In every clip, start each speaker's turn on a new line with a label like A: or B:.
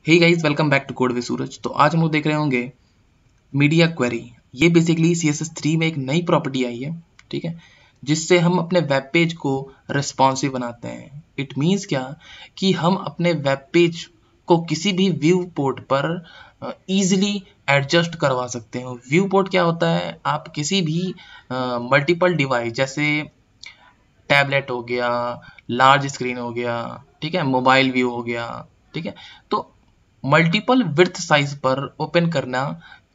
A: Hey guys, welcome back to code with Suraj. तो आज हम लोग देख रहे होंगे मीडिया क्वेरी। ये बेसिकली CSS3 में एक नई प्रॉपर्टी आई है, ठीक है, जिससे हम अपने वेब पेज को रिस्पॉन्सिव बनाते हैं। इट मीन्स क्या कि हम अपने वेब पेज को किसी भी व्यू पोर्ट पर इजीली एडजस्ट करवा सकते हैं। व्यू पोर्ट क्या होता है? आप किसी भी मल्टीपल डिवाइस जैसे टैबलेट हो गया, लार्ज स्क्रीन हो गया, ठीक है, मोबाइल व्यू हो गया, ठीक है, तो मल्टीपल विड्थ साइज पर ओपन करना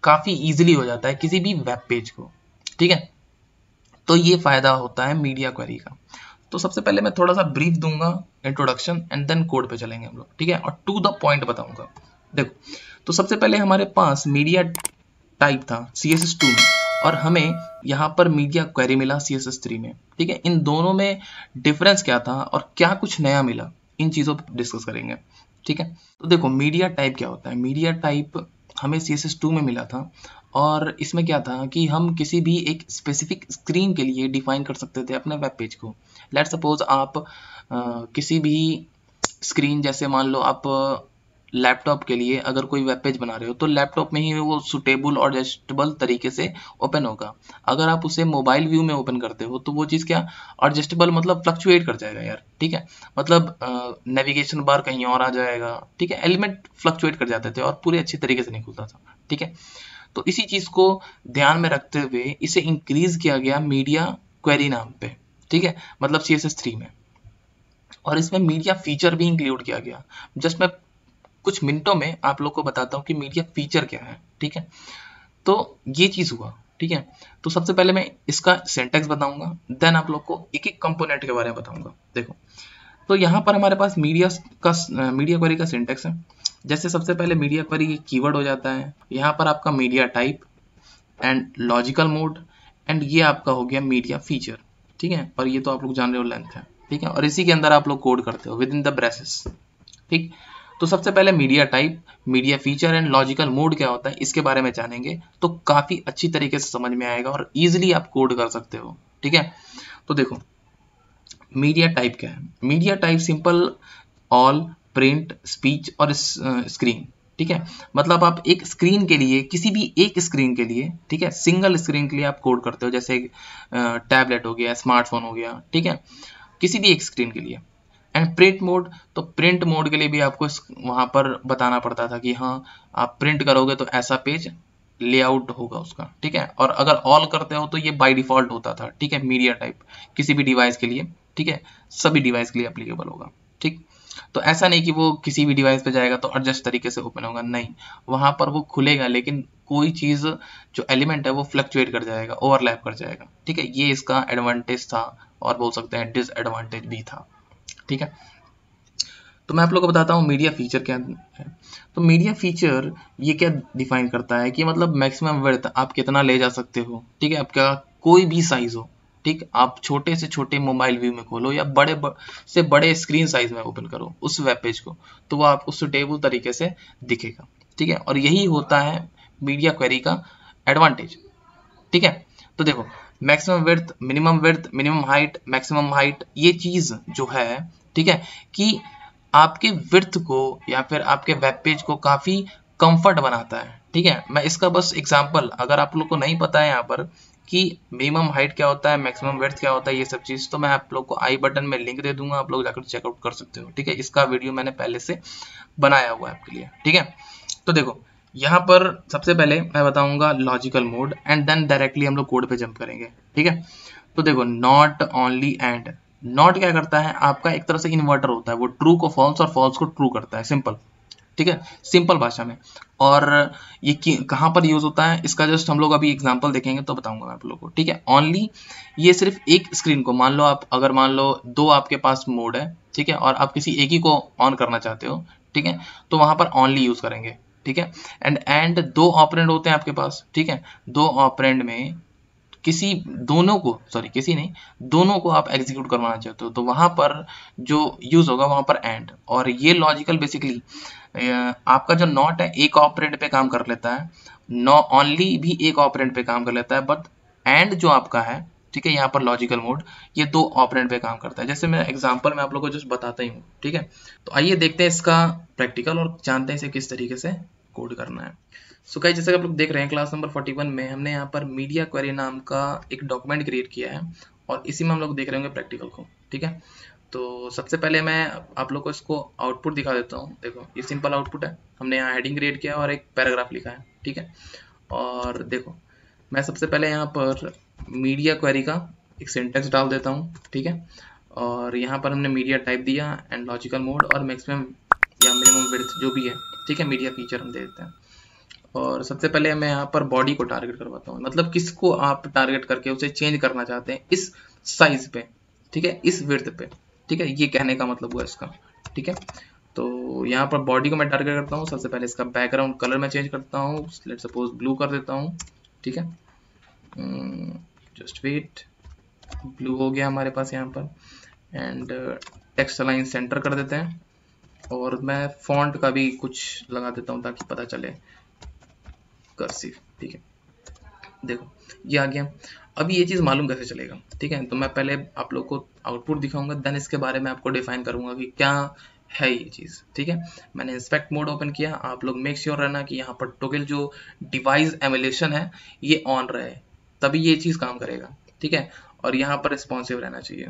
A: काफी इजीली हो जाता है किसी भी वेब पेज को, ठीक है। तो ये फायदा होता है मीडिया क्वेरी का। तो सबसे पहले मैं थोड़ा सा ब्रीफ दूंगा, इंट्रोडक्शन, एंड देन कोड पे चलेंगे हम लोग, ठीक है, और टू द पॉइंट बताऊंगा। देखो, तो सबसे पहले हमारे पास मीडिया टाइप था CSS2 में, और हमें यहाँ पर मीडिया क्वेरी मिला CSS3 में, ठीक है। इन दोनों में डिफरेंस क्या था और क्या कुछ नया मिला, इन चीज़ों पर डिस्कस करेंगे, ठीक है। तो देखो, मीडिया टाइप क्या होता है। मीडिया टाइप हमें CSS2 में मिला था, और इसमें क्या था कि हम किसी भी एक स्पेसिफिक स्क्रीन के लिए डिफाइन कर सकते थे अपने वेब पेज को। लेट सपोज आप किसी भी स्क्रीन, जैसे मान लो आप लैपटॉप के लिए अगर कोई वेब पेज बना रहे हो तो लैपटॉप में ही वो सुटेबल और एडजस्टेबल तरीके से ओपन होगा। अगर आप उसे मोबाइल व्यू में ओपन करते हो तो वो चीज़ क्या, एडजस्टेबल मतलब फ्लक्चुएट कर जाएगा यार, ठीक है। मतलब नेविगेशन बार कहीं और आ जाएगा, ठीक है, एलिमेंट फ्लक्चुएट कर जाते थे और पूरे अच्छी तरीके से नहीं खुलता था, ठीक है। तो इसी चीज़ को ध्यान में रखते हुए इसे इंक्रीज किया गया मीडिया क्वेरी नाम पे, ठीक है, मतलब CSS3 में। और इसमें मीडिया फीचर भी इंक्लूड किया गया। जस्ट मैं कुछ मिनटों में आप लोग को बताता हूँ कि मीडिया फीचर क्या है, ठीक है। तो ये चीज हुआ, ठीक है। तो सबसे पहले मैं इसका सिंटैक्स बताऊंगा, देन आप लोग को एक एक कंपोनेंट के बारे में बताऊंगा। देखो, तो यहाँ पर हमारे पास मीडिया क्वेरी का सिंटैक्स है। जैसे सबसे पहले मीडिया क्वेरी कीवर्ड हो जाता है, यहाँ पर आपका media type and logical mode, and ये आपका हो गया मीडिया फीचर, ठीक है। पर ये तो आप लोग जान रहे हो, लेंथ है, ठीक है, और इसी के अंदर आप लोग कोड करते हो विद इन द ब्रेसेस, ठीक। तो सबसे पहले media type, media feature and logical mode क्या होता है, इसके बारे में जानेंगे तो काफी अच्छी तरीके से समझ में आएगा और इजीली आप कोड कर सकते हो, ठीक है। तो देखो, मीडिया टाइप क्या है। Media type simple, all, print, speech और स्क्रीन, ठीक है। मतलब आप एक स्क्रीन के लिए, किसी भी एक स्क्रीन के लिए, ठीक है, सिंगल स्क्रीन के लिए आप कोड करते हो, जैसे टैबलेट हो गया, स्मार्टफोन हो गया, ठीक है, किसी भी एक स्क्रीन के लिए। एंड प्रिंट मोड, तो प्रिंट मोड के लिए भी आपको वहां पर बताना पड़ता था कि हाँ, आप प्रिंट करोगे तो ऐसा पेज लेआउट होगा उसका, ठीक है। और अगर ऑल करते हो तो ये बाय डिफॉल्ट होता था, ठीक है, मीडिया टाइप किसी भी डिवाइस के लिए, ठीक है, सभी डिवाइस के लिए एप्लीकेबल होगा, ठीक। तो ऐसा नहीं कि वो किसी भी डिवाइस पे जाएगा तो एडजस्ट तरीके से ओपन होगा, नहीं, वहां पर वो खुलेगा लेकिन कोई चीज जो एलिमेंट है वो फ्लक्चुएट कर जाएगा, ओवरलैप कर जाएगा, ठीक है। ये इसका एडवांटेज था, और बोल सकते हैं डिसएडवांटेज भी था, ठीक है। तो मैं आप लोग को बताता हूँ मीडिया फीचर क्या है। तो मीडिया फीचर ये क्या डिफाइन करता है कि मतलब मैक्सिमम विड्थ आप कितना ले जा सकते हो, ठीक है, आपका कोई भी साइज हो, ठीक, आप छोटे से छोटे मोबाइल व्यू में खोलो या से बड़े स्क्रीन साइज में ओपन करो उस वेब पेज को, तो वो आपको सुटेबल तरीके से दिखेगा, ठीक है। और यही होता है मीडिया क्वेरी का एडवांटेज, ठीक है। तो देखो, maximum width, minimum height, maximum height, ये चीज जो है, ठीक है, कि आपके विड्थ को या फिर आपके वेब पेज को काफी कंफर्ट बनाता है, ठीक है। मैं इसका बस एग्जांपल, अगर आप लोग को नहीं पता है यहाँ पर कि मिनिमम हाइट क्या होता है, मैक्सिमम विड्थ क्या होता है, ये सब चीज, तो मैं आप लोग को आई बटन में लिंक दे दूंगा, आप लोग जाकर चेकआउट कर सकते हो, ठीक है। इसका वीडियो मैंने पहले से बनाया हुआ है आपके लिए, ठीक है। तो देखो, यहाँ पर सबसे पहले मैं बताऊंगा logical mode, and then directly हम लोग कोड पे जंप करेंगे, ठीक है। तो देखो, नॉट ओनली एंड, नॉट क्या करता है, आपका एक तरह से इन्वर्टर होता है, वो ट्रू को फॉल्स और फॉल्स को ट्रू करता है, सिंपल, ठीक है, सिंपल भाषा में। और ये कहाँ पर यूज होता है इसका, जस्ट हम लोग अभी एग्जांपल देखेंगे तो बताऊंगा मैं आप लोगों को, ठीक है। ओनली, ये सिर्फ एक स्क्रीन को, मान लो आप, अगर मान लो दो आपके पास मोड है, ठीक है, और आप किसी एक ही को ऑन करना चाहते हो, ठीक है, तो वहां पर ओनली यूज करेंगे, ठीक है। एंड दो ऑपरेंड होते हैं आपके पास, ठीक है, दो ऑपरेंड में किसी दोनों को, सॉरी किसी नहीं, दोनों को आप एग्जीक्यूट करवाना चाहते हो, तो वहां पर जो यूज होगा वहां पर एंड। और ये लॉजिकल बेसिकली आपका जो नॉट है एक ऑपरेंड पे काम कर लेता है, नो ओनली भी एक ऑपरेंड पे काम कर लेता है, बट एंड जो आपका है ठीक है, यहाँ पर लॉजिकल मोड, ये 2 ऑपरेंड पे काम करता है। जैसे मैं एग्जांपल में आप लोगों को जस्ट बताता ही हूँ, ठीक है। तो आइए देखते हैं इसका प्रैक्टिकल और जानते हैं इसे किस तरीके से कोड करना है। सो गाइस, जैसे कि आप लोग देख रहे हैं क्लास नंबर 41 में हमने यहाँ पर मीडिया क्वेरी नाम का एक डॉक्यूमेंट क्रिएट किया है और इसी में हम लोग देख रहे होंगे प्रैक्टिकल को, ठीक है। तो सबसे पहले मैं आप लोग को इसको आउटपुट दिखा देता हूँ। देखो ये सिंपल आउटपुट है, हमने यहाँ हेडिंग क्रिएट किया और एक पैराग्राफ लिखा है, ठीक है। और देखो मैं सबसे पहले यहाँ पर मीडिया क्वेरी का एक सिंटेक्स डाल देता हूँ, ठीक है। और यहाँ पर हमने मीडिया टाइप दिया एंड लॉजिकल मोड और मैक्सिमम या मिनिमम विड्थ जो भी है, ठीक है, मीडिया फीचर हम दे देते हैं। और सबसे पहले मैं यहाँ पर बॉडी को टारगेट करवाता हूँ, मतलब किसको आप टारगेट करके उसे चेंज करना चाहते हैं इस साइज पे, ठीक है, इस विड्थ पे, ठीक है, ये कहने का मतलब हुआ इसका, ठीक है। तो यहाँ पर बॉडी को मैं टारगेट करता हूँ। सबसे पहले इसका बैकग्राउंड कलर मैं चेंज करता हूँ, लेट्स सपोज ब्लू कर देता हूँ, ठीक है। जस्ट वेट, ब्लू हो गया हमारे पास यहाँ पर। एंड टेक्स्ट अलाइन सेंटर कर देते हैं और मैं फॉन्ट का भी कुछ लगा देता हूँ ताकि पता चले, कर्सिव, ठीक है। देखो ये आ गया। अब ये चीज़ मालूम कैसे चलेगा, ठीक है। तो मैं पहले आप लोग को आउटपुट दिखाऊंगा, देन इसके बारे में आपको डिफाइन करूंगा कि क्या है ये चीज़, ठीक है। मैंने इंस्पेक्ट मोड ओपन किया, आप लोग मेक श्योर रहना कि यहाँ पर टॉगल जो डिवाइस एमुलेशन है ये ऑन रहे, तभी ये चीज़ काम करेगा, ठीक है। और यहाँ पर रिस्पॉन्सिव रहना चाहिए।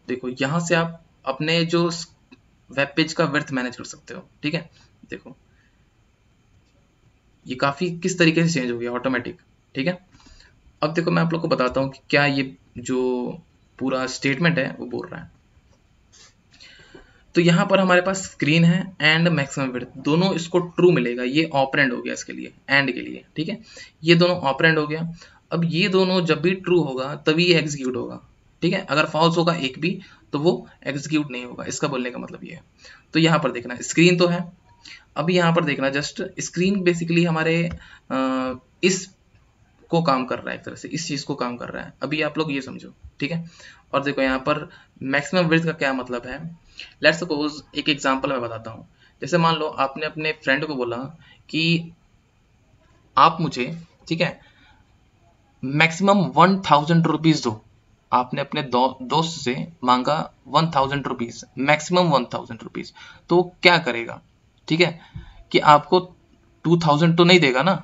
A: देखो यहाँ से आप अपने जो वेब पेज का विड्थ मैनेज कर सकते हो, ठीक है। देखो ये काफ़ी किस तरीके से चेंज हो गया ऑटोमेटिक, ठीक है। अब देखो मैं आप लोग को बताता हूँ कि क्या ये जो पूरा स्टेटमेंट है वो बोल रहा है। तो यहाँ पर हमारे पास स्क्रीन है एंड मैक्सिमम विड्थ, दोनों इसको ट्रू मिलेगा, ये ऑपरेंड हो गया इसके लिए, एंड के लिए, ठीक है। ये दोनों ऑपरेंड हो गया। अब ये दोनों जब भी ट्रू होगा तभी ये एग्जीक्यूट होगा, ठीक है। अगर फॉल्स होगा एक भी तो वो एग्जीक्यूट नहीं होगा, इसका बोलने का मतलब ये है। तो यहाँ पर देखना स्क्रीन तो है, अभी यहाँ पर देखना जस्ट स्क्रीन बेसिकली हमारे इस को काम कर रहा है, एक तरह से इस चीज को काम कर रहा है। अभी आप लोग ये समझो, ठीक है। और देखो यहाँ पर मैक्सिमम विड्थ का क्या मतलब है। लेट्स सपोज एक एग्जांपल मैं बताता हूँ। जैसे मान लो आपने अपने फ्रेंड को बोला कि आप मुझे, ठीक है, मैक्सिमम 1000 रुपीज दो। आपने अपने दोस्त से मांगा 1000 रुपीज, मैक्सिमम 1000 रुपीज। तो वो क्या करेगा, ठीक है, कि आपको 2000 तो नहीं देगा ना,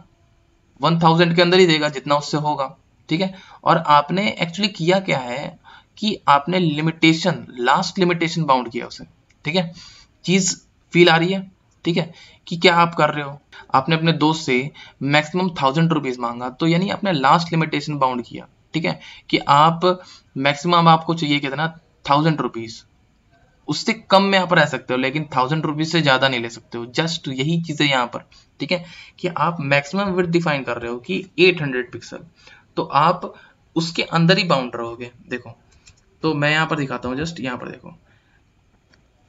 A: 1000 के अंदर ही देगा जितना उससे होगा, ठीक है। और आपने एक्चुअली किया क्या है कि आपने लिमिटेशन, लास्ट लिमिटेशन बाउंड किया उसे, ठीक है। चीज फील आ रही है, ठीक है, कि क्या आप कर रहे हो। आपने अपने दोस्त से मैक्सिमम 1000 रुपीज मांगा, तो यानी आपने लास्ट लिमिटेशन बाउंड किया, ठीक है, कि आप मैक्सिमम आपको चाहिए कितना, 1000 रुपीज। उससे कम में आप रह सकते हो लेकिन 1000 रुपीज से ज्यादा नहीं ले सकते हो। जस्ट यही चीज है यहाँ पर, ठीक है, कि आप मैक्सिमम विड्थ डिफाइन कर रहे हो कि 800 पिक्सल, तो आप उसके अंदर ही बाउंड रहोगे। देखो तो मैं यहाँ पर दिखाता हूँ, जस्ट यहाँ पर देखो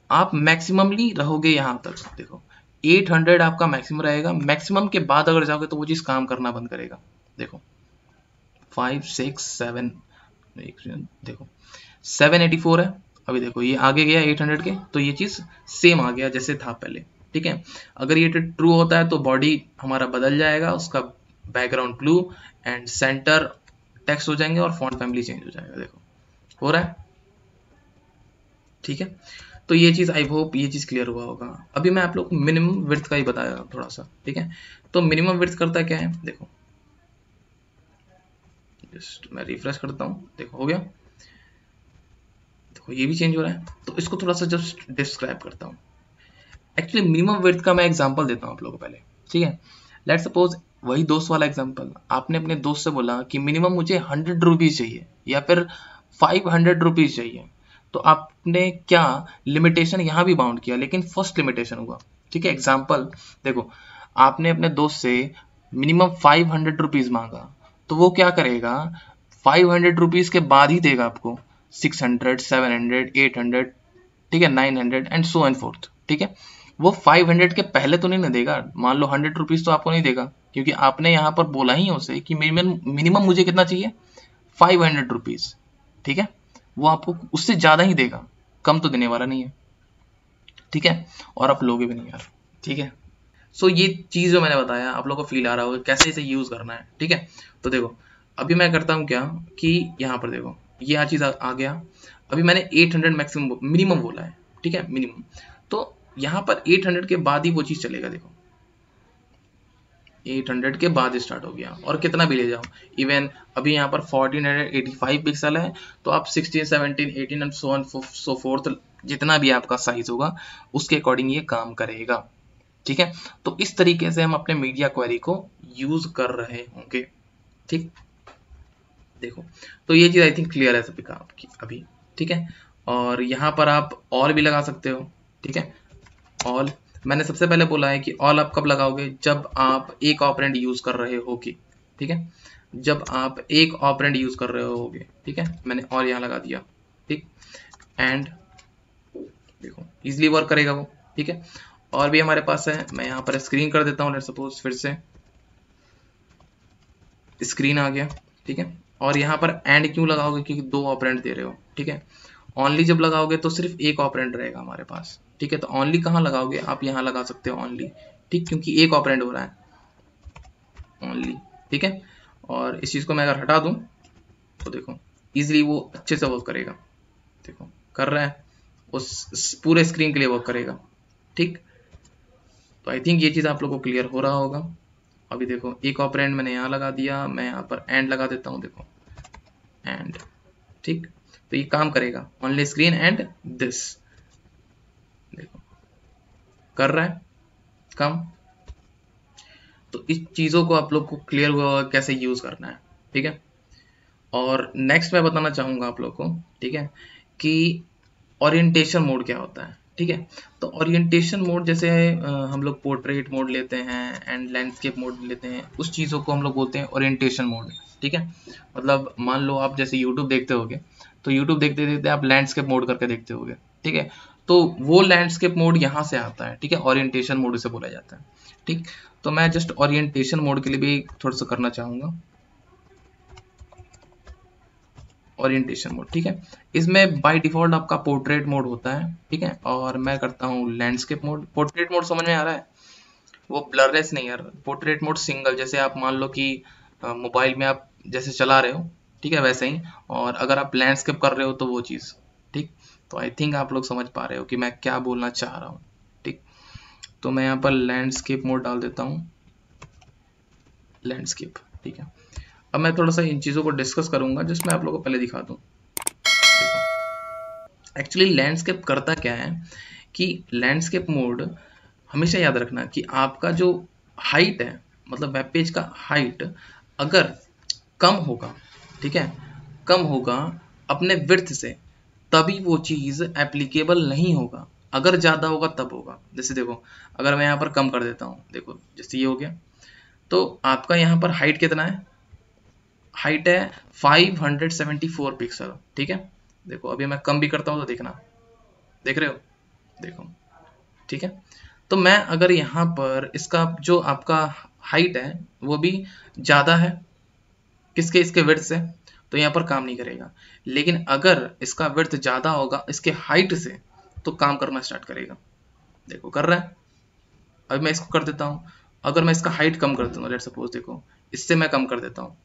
A: आप मैक्सिममली रहोगे यहाँ तक। देखो 800 आपका मैक्सिमम रहेगा, मैक्सिमम के बाद अगर जाओगे तो वो चीज काम करना बंद करेगा। देखो 5 6 7, देखो 784 है। अभी देखो ये आगे गया 800 के, तो ये चीज सेम आ गया जैसे था पहले, ठीक है। अगर ये ट्रू होता है तो बॉडी हमारा बदल जाएगा, उसका background blue and centre text हो जाएंगे और फॉन्ट फैमिली चेंज हो जाएगा। देखो हो रहा है, ठीक है। तो ये चीज आई होप ये चीज क्लियर हुआ होगा। अभी मैं आप लोग को मिनिमम विड्थ का ही बताया थोड़ा सा, ठीक है। तो मिनिमम विड्थ करता क्या है, देखो जस्ट मैं रिफ्रेश करता हूँ, देखो हो गया। देखो ये भी चेंज हो रहा है। तो इसको थोड़ा सा जस्ट डिस्क्राइब करता हूँ। एक्चुअली मिनिमम विड्थ का मैं एग्जांपल देता हूँ आप लोगों को पहले, ठीक है। लेट्स सपोज वही दोस्त वाला एग्जांपल, आपने अपने दोस्त से बोला कि मिनिमम मुझे 100 रुपीज चाहिए या फिर 500 रुपीज चाहिए। तो आपने क्या लिमिटेशन यहाँ भी बाउंड किया, लेकिन फर्स्ट लिमिटेशन हुआ, ठीक है। एग्जाम्पल देखो, आपने अपने दोस्त से मिनिमम 500 रुपीज मांगा, तो वो क्या करेगा, 500 रुपीज के बाद ही देगा आपको 600 700 800, ठीक है, 900 एंड सो एंड फोर्थ, ठीक है। वो 500 के पहले तो नहीं ना देगा। मान लो 100 रुपीज तो आपको नहीं देगा, क्योंकि आपने यहाँ पर बोला ही उसे कि मिनिमम मुझे कितना चाहिए, 500 रुपीज, ठीक है। वो आपको उससे ज्यादा ही देगा, कम तो देने वाला नहीं है, ठीक है। और आप लोगे भी नहीं यार, ठीक है। सो ये चीज जो मैंने बताया आप लोगों को फील आ रहा होगा कैसे इसे यूज करना है, ठीक है। तो देखो अभी मैं करता हूँ क्या कि यहाँ पर देखो ये आ चीज़ आ गया। अभी मैंने 800 मैक्सिमम मिनिमम बोला है, ठीक है, मिनिमम। तो यहाँ पर 800 के बाद ही वो चीज़ चलेगा। देखो 800 के बाद स्टार्ट हो गया, और कितना भी ले जाओ, इवन अभी यहाँ पर 1485 पिक्सल है, तो आप 16, 17, 18 and so on so fourth जितना भी आपका साइज होगा उसके अकॉर्डिंग ये काम करेगा, ठीक है। तो इस तरीके से हम अपने मीडिया क्वेरी को यूज कर रहे होंगे, ठीक। देखो तो ये चीज आई थिंक क्लियर है सभी का आपकी अभी, ठीक है। और यहाँ पर आप ऑल भी लगा सकते हो, ठीक है। ऑल मैंने सबसे पहले बोला है कि ऑल आप कब लगाओगे, जब आप एक ऑपरेंड यूज कर रहे होगे, ठीक है, जब आप एक ऑपरेंड यूज कर रहे होगे, ठीक है। मैंने ऑल यहाँ लगा दिया, ठीक। एंड देखो इजिली वर्क करेगा वो, ठीक है। और भी हमारे पास है, मैं यहाँ पर स्क्रीन कर देता हूँ, लेट्स सपोज फिर से स्क्रीन आ गया, ठीक है। और यहाँ पर एंड क्यों लगाओगे, क्योंकि दो ऑपरेंड दे रहे हो, ठीक है। ओनली जब लगाओगे तो सिर्फ एक ऑपरेंड रहेगा हमारे पास, ठीक है। तो ओनली कहाँ लगाओगे, आप यहाँ लगा सकते हो ओनली, ठीक, क्योंकि एक ऑपरेंड हो रहा है ओनली, ठीक है। और इस चीज को मैं अगर हटा दूं तो देखो इजिली वो अच्छे से वर्क करेगा, देखो कर रहा है, उस पूरे स्क्रीन के लिए वर्क करेगा, ठीक। तो आई थिंक ये चीज आप लोगों को क्लियर हो रहा होगा। अभी देखो एक ऑपरेंड मैंने यहाँ लगा दिया, मैं यहाँ पर एंड लगा देता हूँ, देखो एंड, ठीक। तो ये काम करेगा, ओनली स्क्रीन एंड दिस, देखो कर रहा है काम। तो इस चीजों को आप लोग को क्लियर हुआ होगा कैसे यूज करना है, ठीक है। और नेक्स्ट मैं बताना चाहूंगा आप लोग को, ठीक है, कि ओरिएंटेशन मोड क्या होता है, ठीक है। तो ओरिएंटेशन मोड जैसे हम लोग पोर्ट्रेट मोड लेते हैं एंड लैंडस्केप मोड लेते हैं, उस चीज़ों को हम लोग बोलते हैं ओरिएंटेशन मोड, ठीक है। मतलब मान लो आप जैसे यूट्यूब देखते होगे, तो यूट्यूब देखते देखते आप लैंडस्केप मोड करके देखते होगे, ठीक है। तो वो लैंडस्केप मोड यहाँ से आता है, ठीक है, ओरिएंटेशन मोड से बोला जाता है, ठीक। तो मैं जस्ट ओरिएंटेशन मोड के लिए भी थोड़ा सा करना चाहूंगा, ओरिएंटेशन मोड, ठीक है। इसमें बाय डिफॉल्ट आपका पोर्ट्रेट मोड होता है, ठीक है। और मैं करता हूँ लैंडस्केप मोड। पोर्ट्रेट मोड समझ में आ रहा है, वो ब्लरनेस नहीं यार, पोर्ट्रेट मोड सिंगल, जैसे आप मान लो कि मोबाइल में आप जैसे चला रहे हो, ठीक है, वैसे ही। और अगर आप लैंडस्केप कर रहे हो तो वो चीज़, ठीक। तो आई थिंक आप लोग समझ पा रहे हो कि मैं क्या बोलना चाह रहा हूँ, ठीक। तो मैं यहाँ पर लैंडस्केप मोड डाल देता हूँ, लैंडस्केप, ठीक है। अब मैं थोड़ा सा इन चीज़ों को डिस्कस करूंगा, जस्ट मैं आप लोगों को पहले दिखा दूं। देखो एक्चुअली लैंडस्केप करता क्या है कि लैंडस्केप मोड हमेशा याद रखना कि आपका जो हाइट है, मतलब वेब पेज का हाइट अगर कम होगा, ठीक है, कम होगा अपने विड्थ से, तभी वो चीज़ एप्लीकेबल नहीं होगा। अगर ज़्यादा होगा तब होगा। जैसे देखो अगर मैं यहाँ पर कम कर देता हूँ, देखो जैसे ये हो गया, तो आपका यहाँ पर हाइट कितना है, हाइट है 574 पिक्सल, ठीक है। देखो अभी मैं कम भी करता हूँ तो देखना, देख रहे हो, देखो, ठीक है। तो मैं अगर यहाँ पर इसका जो आपका हाइट है वो भी ज़्यादा है किसके, इसके विड्थ से, तो यहाँ पर काम नहीं करेगा। लेकिन अगर इसका विड्थ ज़्यादा होगा इसके हाइट से, तो काम करना स्टार्ट करेगा। देखो कर रहा है। अभी मैं इसको कर देता हूँ, अगर मैं इसका हाइट कम कर देता हूँ, लेट्स सपोज देखो इससे मैं कम कर देता हूँ,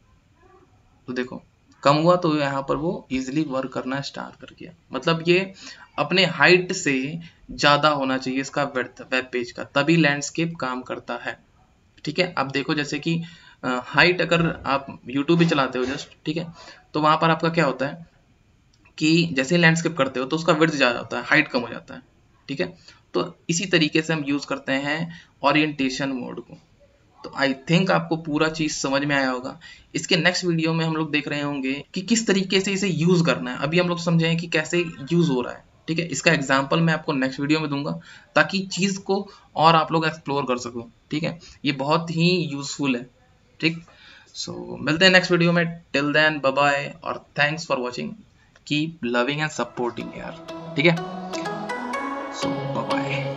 A: तो देखो कम हुआ, तो यहाँ पर वो इजीली वर्क करना स्टार्ट कर गया। मतलब ये अपने हाइट से ज़्यादा होना चाहिए इसका विड्थ वेब पेज का, तभी लैंडस्केप काम करता है, ठीक है। अब देखो जैसे कि हाइट अगर आप यूट्यूब भी चलाते हो जस्ट, ठीक है, तो वहाँ पर आपका क्या होता है कि जैसे ही लैंडस्केप करते हो तो उसका विड्थ ज़्यादा होता है, हाइट कम हो जाता है, ठीक है। तो इसी तरीके से हम यूज़ करते हैं ओरिएंटेशन मोड को। तो आई थिंक आपको पूरा चीज समझ में आया होगा। इसके नेक्स्ट वीडियो में हम लोग देख रहे होंगे कि किस तरीके से इसे यूज करना है। अभी हम लोग समझे कि कैसे यूज हो रहा है, ठीक है। इसका एग्जांपल मैं आपको नेक्स्ट वीडियो में दूंगा ताकि चीज को और आप लोग एक्सप्लोर कर सको, ठीक है। ये बहुत ही यूजफुल है, ठीक। सो मिलते हैं नेक्स्ट वीडियो में, टिल देन बाय बाय और thanks for watching, keep loving and supporting यार, ठीक है। सो बाय बाय।